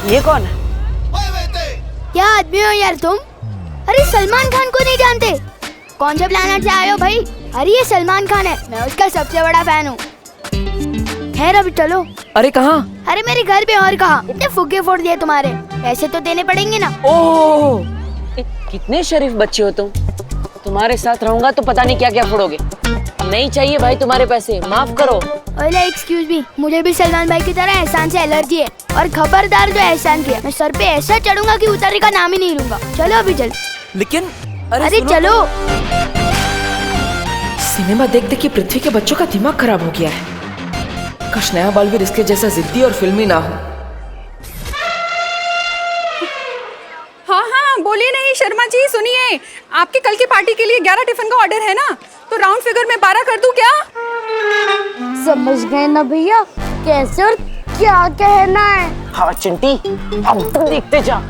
ये कौन है? क्या आदमी हो यार तुम? अरे सलमान खान को नहीं जानते? कौन से प्लेनेट से आए हो भाई? अरे ये सलमान खान है, मैं उसका सबसे बड़ा फैन हूँ। खैर अभी चलो। अरे कहाँ? अरे मेरे घर पे, और कहाँ? इतने फुग्गे फोड़ दिए तुम्हारे, पैसे तो देने पड़ेंगे ना। ओह, कितने शरीफ बच्चे हो तुम। तुम्हारे साथ रहूंगा तो पता नहीं क्या क्या फोड़ोगे। नहीं चाहिए भाई तुम्हारे पैसे, माफ करो। ओले एक्सक्यूज मी, मुझे भी सलमान भाई की तरह एहसान से एलर्जी है, और खबरदार जो एहसान किया मैं सर पे ऐसा चढ़ूंगा कि उतरने का नाम ही नहीं लूंगा। चलो अभी चल। लेकिन अरे चलो। सिनेमा देख देख के पृथ्वी के बच्चों का दिमाग खराब हो गया है। काश नया बालवीर इसके जैसा जिद्दी और फिल्मी ना हो। हाँ बोलिए। नहीं शर्मा जी सुनिए, आपके कल की पार्टी के लिए 11 टिफिन का ऑर्डर है ना, तो राउंड फिगर में 12 कर दूं क्या? समझ गए ना भैया, कैसे और क्या कहना है? हाँ चिंटी, अब तुम देखते जा।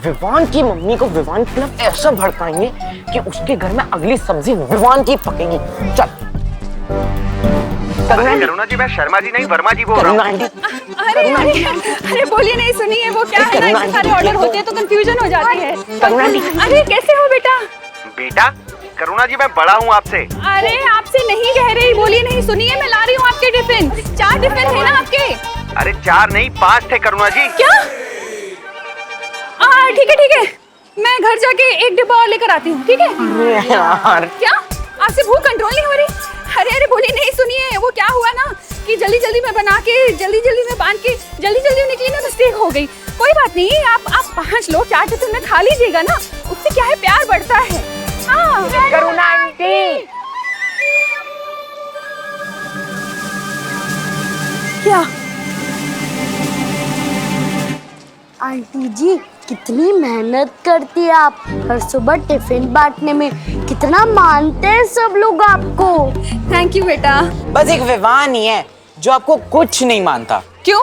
विवान की मम्मी को विवान के खिलाफ ऐसा भड़काएंगे कि उसके घर में अगली सब्जी विवान की पकेगी। चल। करुणा जी, मैं शर्मा जी नहीं वर्मा जी बोल रहा हूँ। अरे बोलिए। नहीं सुनिए, वो क्या है ना, सारे ऑर्डर होते हैं तो कंफ्यूजन हो जाती है। अरे कैसे हो बेटा? बेटा करुणा जी, मैं बड़ा हूँ आपसे। अरे आपसे नहीं कह रही, बोलिए। नहीं सुनिए, मैं ला रही हूँ आपके टिफिन। 4 टिफिन है ना आपके? अरे 4 नहीं 5 थे करुणा जी। क्या? ठीक है, मैं घर जाके 1 डिब्बा और लेकर आती हूँ, ठीक है? यार क्या आपसे भूख कंट्रोल नहीं हो रही? अरे बोलिए। नहीं सुनिए, वो क्या हुआ ना कि जल्दी में बना के जल्दी में बांध के जल्दी निकली ना, मिस्टेक हो गई। कोई बात नहीं, आप 5 लोग 4 टिफिन में खा लीजिएगा ना, उससे क्या है, प्यार बढ़ता है। हाँ करुणा आंटी। क्या? आंटी जी कितनी मेहनत करती है आप, हर सुबह टिफिन बांटने में। कितना मानते हैं सब लोग आपको। थैंक यू बेटा। बस एक विवान ही है जो आपको कुछ नहीं मानता। क्यों?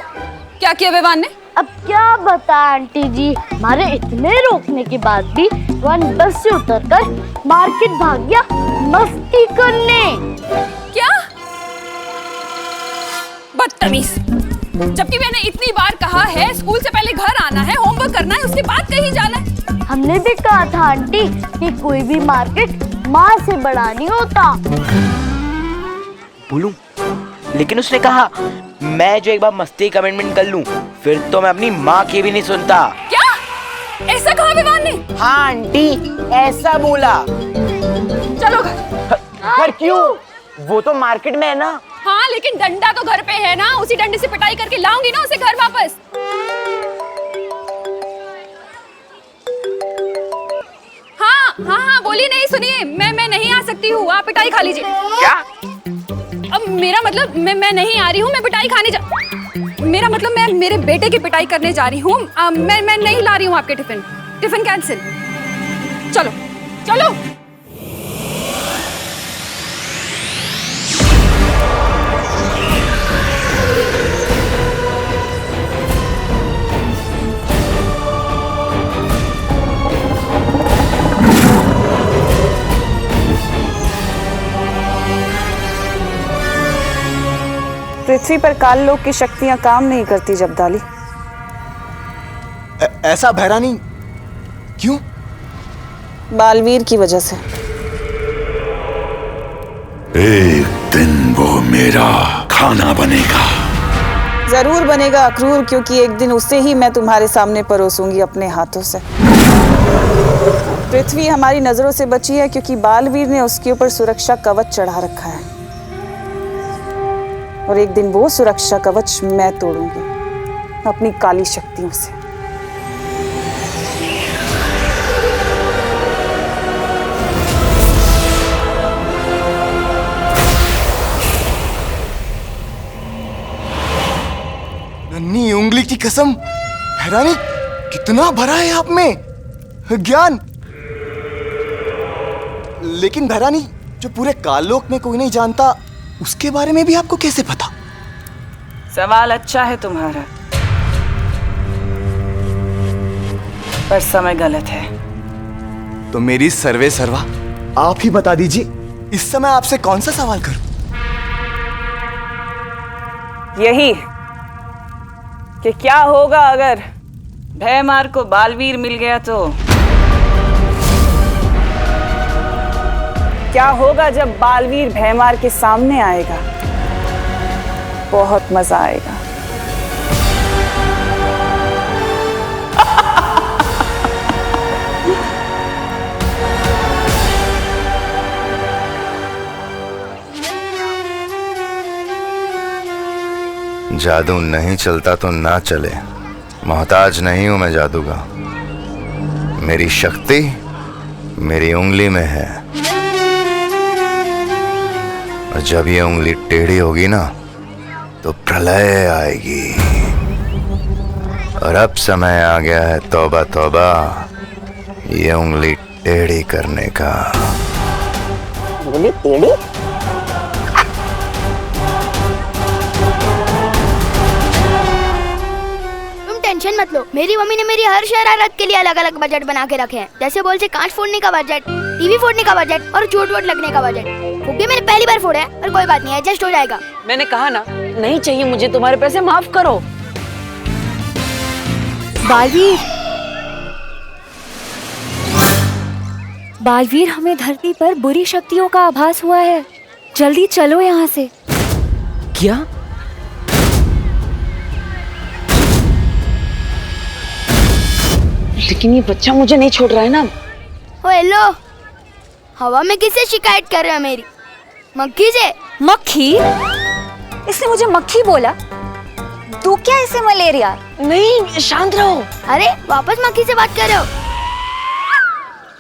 क्या किया विवान ने? अब क्या बता आंटी जी, हमारे इतने रोकने के बाद भी वन बस से उतरकर मार्केट भाग गया मस्ती करने। क्या? बदतमीज। जबकि मैंने इतनी बार कहा है स्कूल से पहले घर आना है, होमवर्क करना है, उसके बाद कहीं जाना है। हमने भी कहा था आंटी कि कोई भी मार्केट माँ से बड़ा नहीं होता। बोलूं, लेकिन उसने कहा मैं जो एक बार मस्ती कमिटमेंट कर लूं फिर तो मैं अपनी माँ की भी नहीं सुनता। क्या? ऐसा कहा विवान ने? हाँ आंटी, ऐसा बोला। चलो घर क्यों? वो तो मार्केट में है ना। हाँ लेकिन डंडा तो घर पे है ना, उसी डंडे से पिटाई करके लाऊंगी ना उसे घर वापस। हाँ बोलिए। नहीं सुनिए, मैं नहीं आ सकती हूँ, आप पिटाई खा लीजिए। क्या? अब मेरा मतलब मैं नहीं आ रही हूँ, मैं पिटाई खाने मेरा मतलब मैं मेरे बेटे की पिटाई करने जा रही हूँ। मैं नहीं ला रही हूँ आपके टिफिन कैंसिल। चलो। पृथ्वी पर काल लोक की शक्तियां काम नहीं करती जबदाली। ऐसा भैरानी क्यों? बालवीर की वजह से। एक दिन वो मेरा खाना बनेगा। जरूर बनेगा अक्रूर, क्योंकि एक दिन उसे ही मैं तुम्हारे सामने परोसूंगी अपने हाथों से। पृथ्वी हमारी नजरों से बची है क्योंकि बालवीर ने उसके ऊपर सुरक्षा कवच चढ़ा रखा है, और एक दिन वो सुरक्षा कवच मैं तोड़ूंगी अपनी काली शक्तियों से। नन्ही उंगली की कसम, भैरानी कितना भरा है आप में ज्ञान। लेकिन भैरानी, जो पूरे काललोक में कोई नहीं जानता उसके बारे में भी आपको कैसे पता? सवाल अच्छा है तुम्हारा, पर समय गलत है। तो मेरी सर्वे सर्वा आप ही बता दीजिए, इस समय आपसे कौन सा सवाल करूं? यही कि क्या होगा अगर भयमार को बालवीर मिल गया तो क्या होगा जब बालवीर भयमार के सामने आएगा? बहुत मजा आएगा। जादू नहीं चलता तो ना चले, मोहताज नहीं हूं मैं जादू का। मेरी शक्ति मेरी उंगली में है, और जब ये उंगली टेढ़ी होगी ना तो प्रलय आएगी। और अब समय आ गया है तौबा तौबा, ये उंगली टेढ़ी करने का। उंगली टेढ़ी? टेंशन मत लो, मेरी मम्मी ने मेरी हर शरारत के लिए अलग अलग बजट बना के रखे हैं। जैसे बोल से कांच फोड़ने का बजट, टीवी फोड़ने का बजट और चोट वोट लगने का बजट। फुग्गे मैंने पहली बार फोड़ा है, पर कोई बात नहीं, एडजस्ट हो जाएगा। मैंने कहा ना, नहीं चाहिए मुझे तुम्हारे पैसे, माफ करो। बालवीर, बालवीर, हमें धरती पर बुरी शक्तियों का आभास हुआ है। जल्दी चलो यहाँ से। क्या? लेकिन ये बच्चा मुझे नहीं छोड़ रहा है ना। ओ हेलो, हवा में किससे शिकायत कर रहे हो मेरी? मक्खी से? मक्खी? इसने मुझे मक्खी बोला? तू क्या इसे मलेरिया? नहीं, शांत रहो। अरे वापस मक्खी से बात कर रहे हो?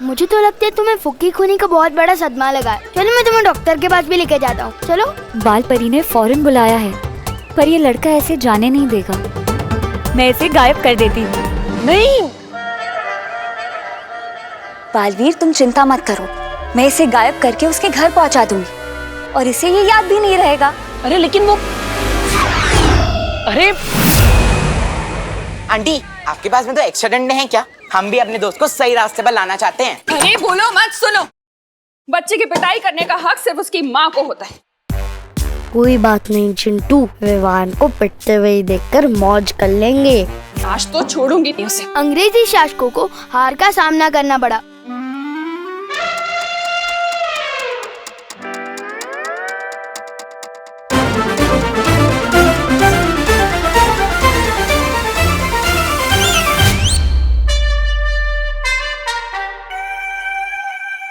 मुझे तो लगता है तुम्हें फुक्की खूनी का बहुत बड़ा सदमा लगा है। चलो मैं तुम्हें डॉक्टर के पास भी लेके जाता हूँ। चलो। बाल परी ने फौरन बुलाया है, पर ये लड़का ऐसे जाने नहीं देगा। मैं इसे गायब कर देती हूँ। नहीं बालवीर, तुम चिंता मत करो, मैं इसे गायब करके उसके घर पहुंचा दूंगी और इसे ये याद भी नहीं रहेगा। अरे लेकिन वो, अरे आंटी, आपके पास में तो एक्स्ट्रा डंडे हैं क्या? हम भी अपने दोस्त को सही रास्ते पर लाना चाहते हैं। अरे बोलो मत, सुनो। बच्चे की पिटाई करने का हक सिर्फ उसकी माँ को होता है। कोई बात नहीं चिंटू, विवान को पिटते हुए देखकर मौज कर लेंगे। आज तो छोड़ूंगी नहीं उसे। अंग्रेजी शासकों को हार का सामना करना पड़ा।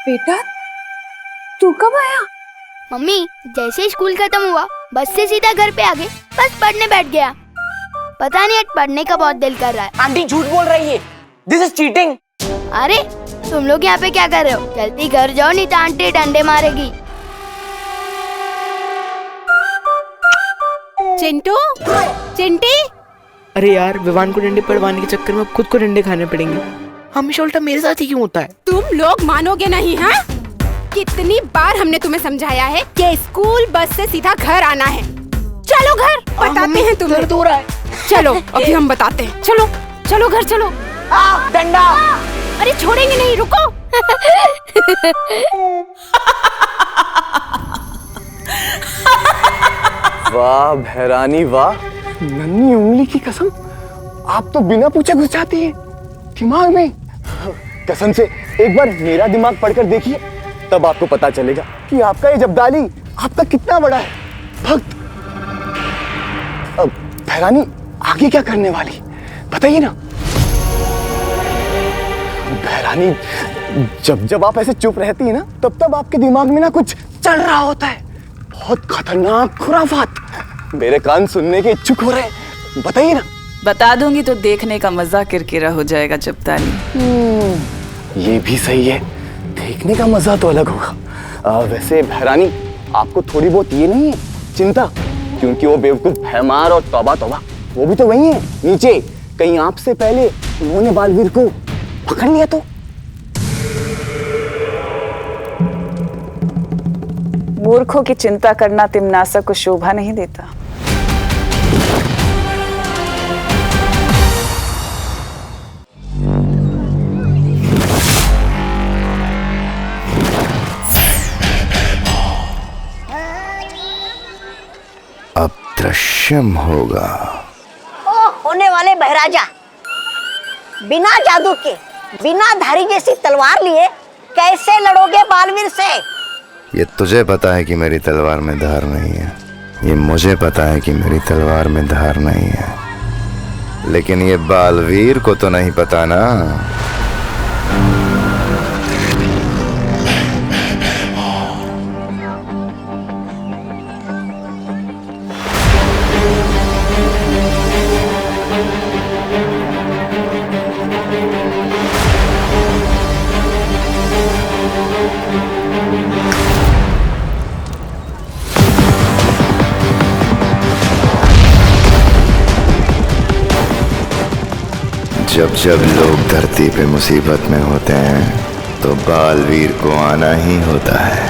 बेटा, तू कब आया? मम्मी, जैसे ही स्कूल खत्म हुआ बस से सीधा घर पे आ गए, बस पढ़ने बैठ गया। पता नहीं आज पढ़ने का बहुत दिल कर रहा है। आंटी झूठ बोल रही है, दिस इज चीटिंग। अरे तुम लोग यहाँ पे क्या कर रहे हो? जल्दी घर जाओ, नहीं तो आंटी डंडे मारेगी। चिंटू, चिंटी। अरे यार, विवान को डंडे पड़वाने के चक्कर में खुद को डंडे खाने पड़ेंगे। हमेशा उल्टा मेरे साथ ही क्यों होता है? तुम लोग मानोगे नहीं। हाँ, कितनी बार हमने तुम्हें समझाया है कि स्कूल बस से सीधा घर आना है। चलो घर, बताते हैं तुम्हें। दर्द हो रहा है। चलो अभी हम बताते हैं। चलो चलो घर चलो। डंडा। अरे छोड़ेंगे नहीं, रुको। वाह भैरानी वाह, नन्ही उंगली की कसम, आप तो बिना पूछे घुस जाती है दिमाग में। कसम से एक बार मेरा दिमाग पढ़कर देखिए, तब आपको पता चलेगा कि आपका ये जब्दाली आपका कितना बड़ा है भक्त। अब भैरानी आगे क्या करने वाली बताइए ना। भैरानी, जब जब आप ऐसे चुप रहती है ना, तब तब आपके दिमाग में ना कुछ चल रहा होता है, बहुत खतरनाक खुराफात। मेरे कान सुनने के इच्छुक हो रहे, बताइए ना। बता दूंगी तो देखने का मजा किरकिरा हो जाएगा जब्दाली। ये भी सही है, देखने का मजा तो अलग होगा। वैसे भैरानी, आपको थोड़ी बहुत ये नहीं है चिंता, क्योंकि वो बेवकूफ भैमार और तौबा तौबा वो भी तो वही है नीचे। कहीं आपसे पहले उन्होंने बालवीर को पकड़ लिया तो। मूर्खों की चिंता करना तिमनासा को शोभा नहीं देता। अब दृश्यम होगा। ओ होने वाले बहराजा, बिना जादू के, बिना धारी जैसी तलवार लिए कैसे लड़ोगे बालवीर से? ये तुझे पता है कि मेरी तलवार में धार नहीं है, ये मुझे पता है कि मेरी तलवार में धार नहीं है, लेकिन ये बालवीर को तो नहीं पता ना। जब जब लोग धरती पे मुसीबत में होते हैं तो बालवीर को आना ही होता है।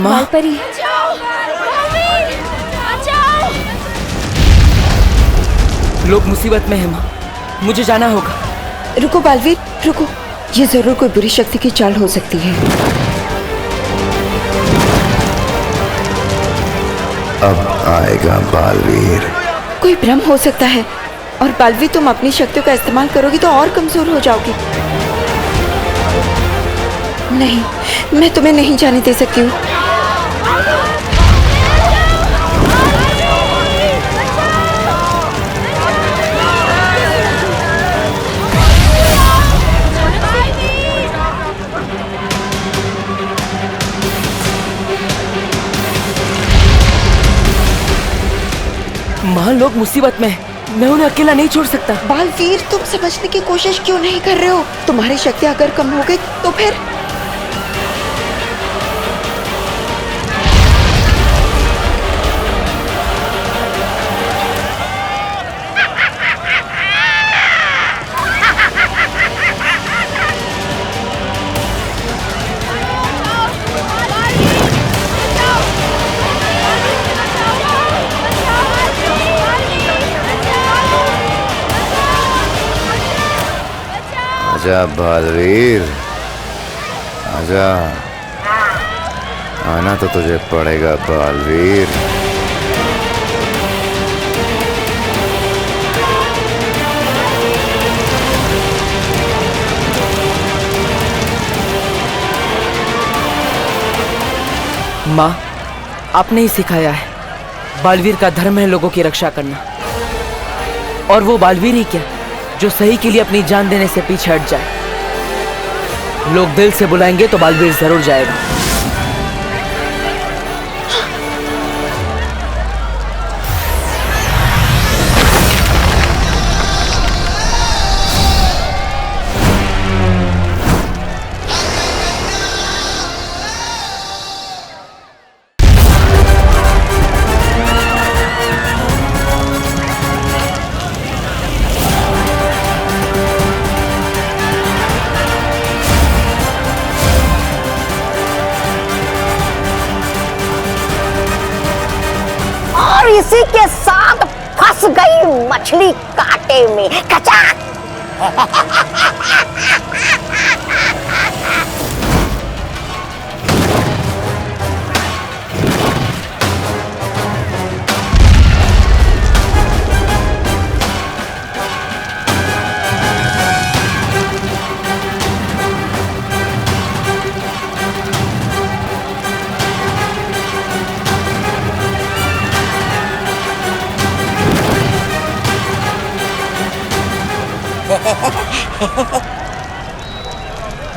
बालपरी, लोग मुसीबत में हैं माँ, मुझे जाना होगा। रुको बालवीर, रुको। ये जरूर कोई बुरी शक्ति की चाल हो सकती है। अब आएगा बालवीर। कोई भ्रम हो सकता है, और बालवीर तुम अपनी शक्तियों का इस्तेमाल करोगी तो और कमजोर हो जाओगी। नहीं, मैं तुम्हें नहीं जाने दे सकती हूँ। माँ, लोग मुसीबत में हैं, मैं उन्हें अकेला नहीं छोड़ सकता। बालवीर, तुम समझने की कोशिश क्यों नहीं कर रहे हो? तुम्हारी शक्ति अगर कम हो गई तो फिर आजा बालवीर, आजा। आना तो तुझे पड़ेगा बालवीर। माँ, आपने ही सिखाया है, बालवीर का धर्म है लोगों की रक्षा करना। और वो बालवीर ही क्या, जो सही के लिए अपनी जान देने से पीछे हट जाए। लोग दिल से बुलाएंगे तो बालवीर जरूर जाएगा। इसी के साथ फंस गई मछली कांटे में। कचाक।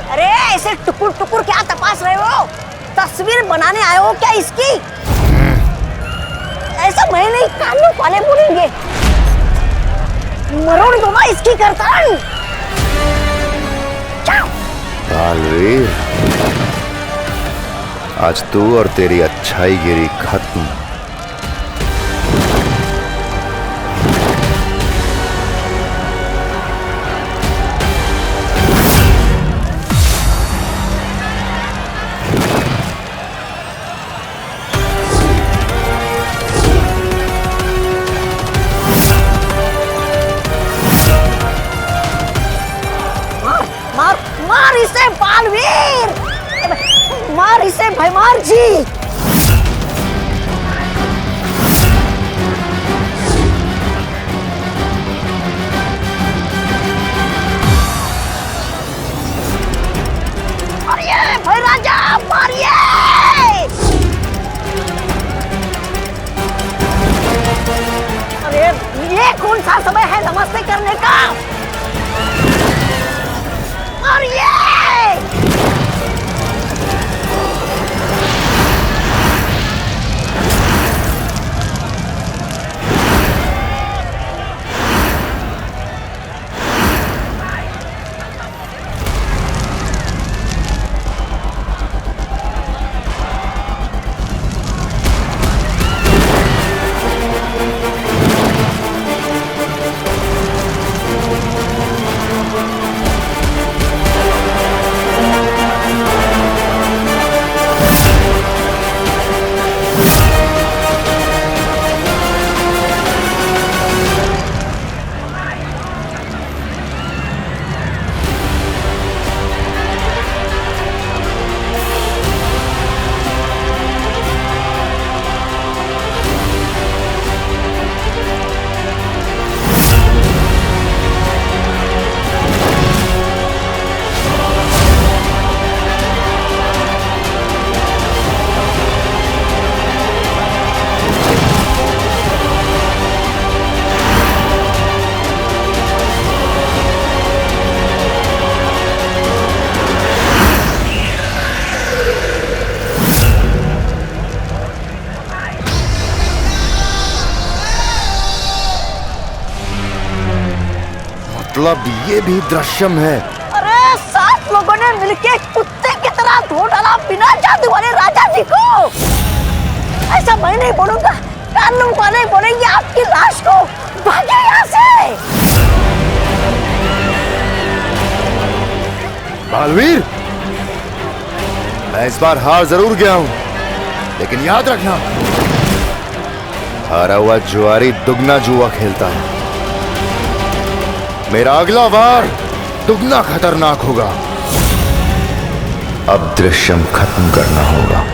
अरे ऐसे टुकुर टुकुर क्या तपास रहे हो? तस्वीर बनाने आए हो क्या इसकी? ऐसा मैं नहीं, कानून वाले बोलेंगे। मरोड़ दूंगा इसकी गर्दन। बालवीर, आज तू और तेरी अच्छाई गिरी खत्म। मार इसे बालवीर, मार इसे भैमार जी। मतलब ये भी दृश्यम है? अरे 7 लोगों ने मिलके कुत्ते की तरह धो डाला बिना जादू वाले राजा जी को। ऐसा मैं नहीं बोलूंगा, कानून वाले बोलेंगे आपकी लाश को। भागे यहाँ से। बालवीर, मैं इस बार हार जरूर गया हूं, लेकिन याद रखना, हारा हुआ जुआरी दुगना जुआ खेलता है। मेरा अगला वार दुगना खतरनाक होगा। अब दृश्यम खत्म करना होगा।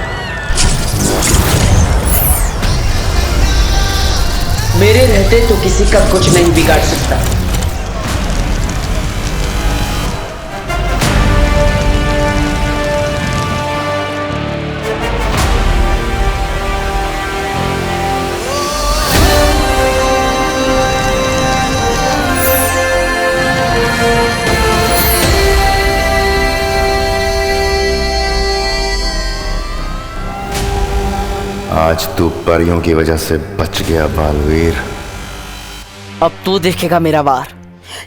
मेरे रहते तो किसी का कुछ नहीं बिगाड़ सकता। आज तू परियों की वजह से बच गया बालवीर। अब तू देखेगा मेरा वार।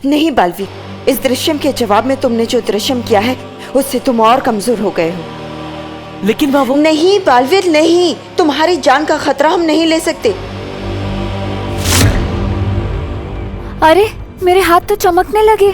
नहीं बालवीर, इस दृश्यम के जवाब में तुमने जो दृश्यम किया है उससे तुम और कमजोर हो गए हो। लेकिन बाबू। नहीं बालवीर नहीं, तुम्हारी जान का खतरा हम नहीं ले सकते। अरे मेरे हाथ तो चमकने लगे।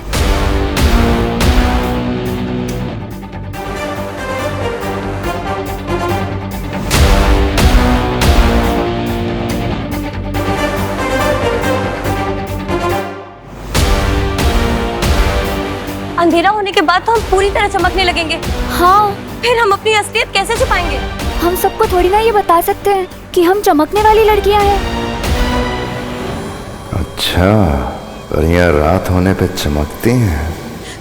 अंधेरा होने के बाद तो हम पूरी तरह चमकने लगेंगे। हाँ, फिर हम अपनी असलियत कैसे छुपाएंगे? हम सबको थोड़ी ना ये बता सकते हैं कि हम चमकने वाली लड़कियां हैं। अच्छा, परियां रात होने पे चमकती हैं।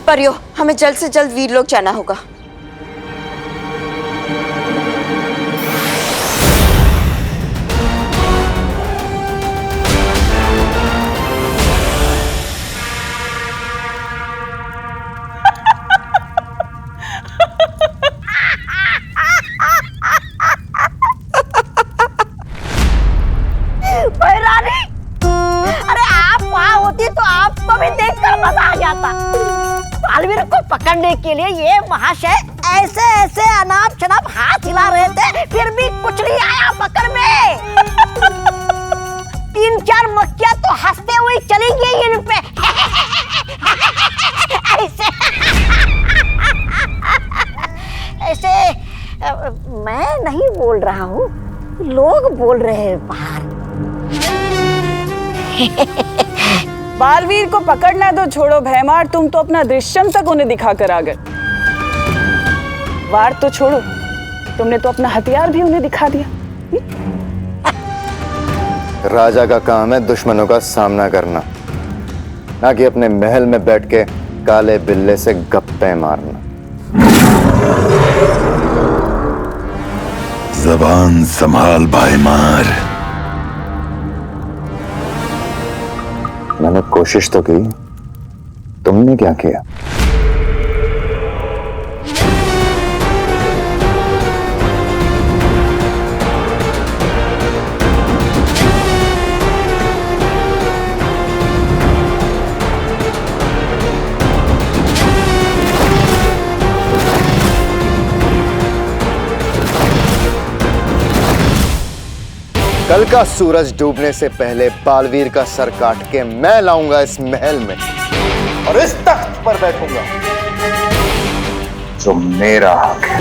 परियो, हमें जल्द से जल्द वीरलोक जाना होगा। बालवीर को पकड़ने के लिए ये महाशय ऐसे ऐसे अनाप शनाप हाथ हिला रहे थे, फिर भी कुछ नहीं आया पकड़ में। 3-4 मक्खियां तो हंसते हुए चली गई इन पे। ऐसे ऐसे मैं नहीं बोल रहा हूँ, लोग बोल रहे हैं बाहर। बालवीर को पकड़ना तो छोड़ो भैमार, तुम तो अपना दृश्यम तक उन्हें दिखा कर आ गए। वार तो छोड़ो, तुमने तो अपना हथियार भी उन्हें दिखा दिया। राजा का काम है दुश्मनों का सामना करना, ना कि अपने महल में बैठ के काले बिल्ले से गप्पे मारना। जबान संभाल भाईमार। मैंने कोशिश तो की, तुमने क्या किया? कल का सूरज डूबने से पहले बालवीर का सर काट के मैं लाऊंगा इस महल में और इस तख्त पर बैठूंगा जो मेरा हक है।